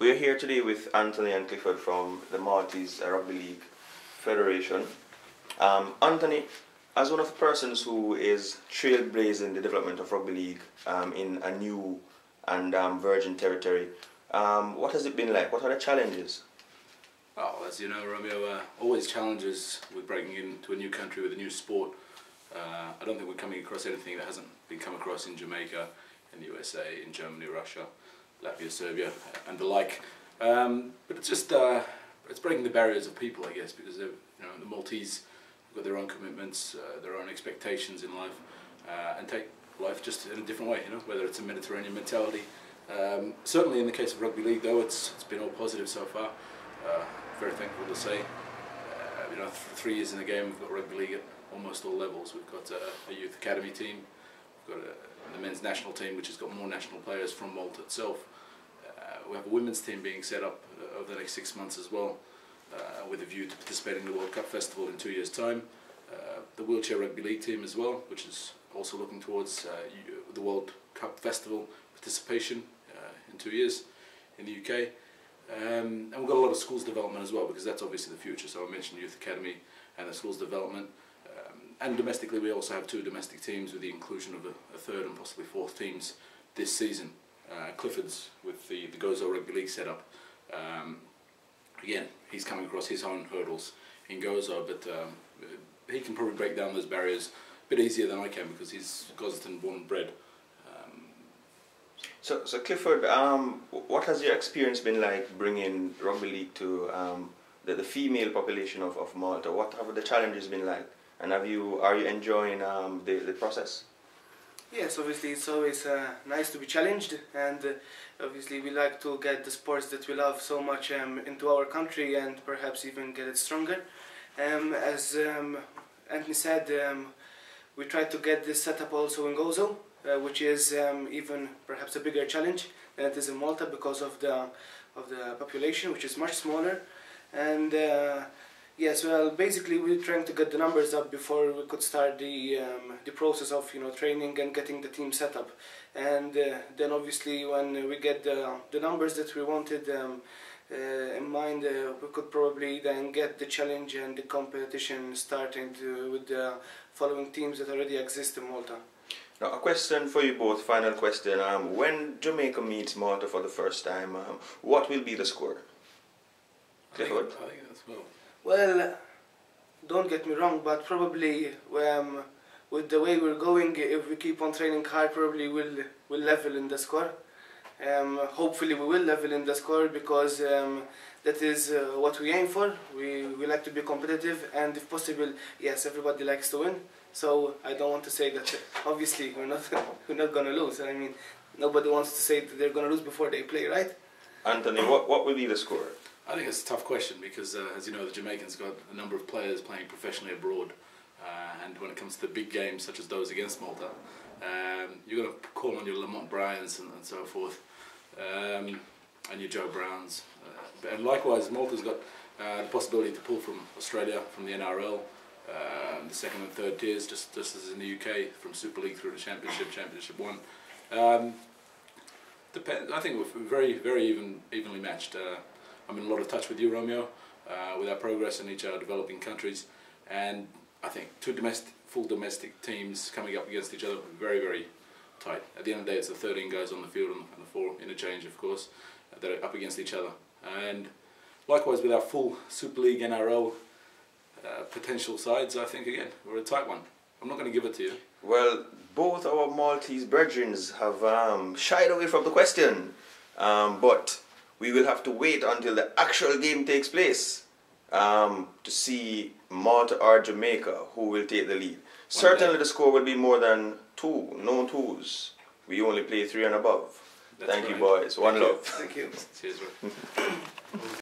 We're here today with Anthony and Clifford from the Maltese Rugby League Federation. Anthony, as one of the persons who is trailblazing the development of rugby league in a new and virgin territory, what has it been like? What are the challenges? Oh, as you know, Romeo, always challenges with breaking into a new country with a new sport. I don't think we're coming across anything that hasn't been come across in Jamaica, in the USA, in Germany, Russia, Latvia, Serbia, and the like. But it's just it's breaking the barriers of people, I guess, because the Maltese have got their own commitments, their own expectations in life, and take life just in a different way. Whether it's a Mediterranean mentality. Certainly, in the case of rugby league, though, it's been all positive so far. Very thankful to say. 3 years in the game, we've got rugby league at almost all levels. We've got a youth academy team, we've got the men's national team, which has got more national players from Malta itself. We have a women's team being set up over the next 6 months as well, with a view to participating in the World Cup Festival in 2 years' time. The wheelchair rugby league team as well, which is also looking towards the World Cup Festival participation in 2 years in the UK. And we've got a lot of schools development as well, because that's obviously the future. So I mentioned Youth Academy and the schools development. And domestically, we also have 2 domestic teams with the inclusion of a third and possibly fourth teams this season. Clifford's with the Gozo Rugby League setup. Again, he's coming across his own hurdles in Gozo, but he can probably break down those barriers a bit easier than I can, because he's Gosden born and bred. So Clifford, what has your experience been like bringing rugby league to the female population of Malta? What have the challenges been like, and are you enjoying the process? Yes, obviously it's always nice to be challenged, and obviously we like to get the sports that we love so much into our country, and perhaps even get it stronger. As Anthony said, we try to get this set up also in Gozo, which is even perhaps a bigger challenge than it is in Malta, because of the population, which is much smaller. And yes, well, basically we're trying to get the numbers up before we could start the process of training and getting the team set up. And then obviously when we get the numbers that we wanted in mind, we could probably then get the challenge and the competition starting with the following teams that already exist in Malta. Now, a question for you both, final question. When Jamaica meets Malta for the first time, what will be the score? I think that's well, don't get me wrong, but probably with the way we're going, if we keep on training hard, probably we'll level in the score. Hopefully we will level in the score, because that is what we aim for. We like to be competitive, and if possible, yes, everybody likes to win. So I don't want to say that obviously we're not going to lose. I mean, nobody wants to say that they're going to lose before they play, right? Anthony, what will be the score? I think it's a tough question, because as you know, the Jamaicans got a number of players playing professionally abroad, and when it comes to the big games such as those against Malta, you're going to call on your Lamont Bryans and so forth, and your Joe Browns, and likewise Malta's got the possibility to pull from Australia, from the NRL, the second and third tiers, just as in the UK, from Super League through to Championship 1. I think we're very evenly matched. I'm in a lot of touch with you, Romeo, with our progress in each of our developing countries, and I think 2 full domestic teams coming up against each other will be very tight. At the end of the day, it's the 13 guys on the field and the 4 interchange, of course, that are up against each other. And likewise with our full Super League, NRL potential sides, I think again we're a tight one. I'm not going to give it to you. Well, both our Maltese brethren have shied away from the question, but we will have to wait until the actual game takes place to see Malta or Jamaica who will take the lead. Certainly the score will be more than 2, no 2s. We only play 3 and above. Thank you, boys. One love. Thank you. Cheers, bro.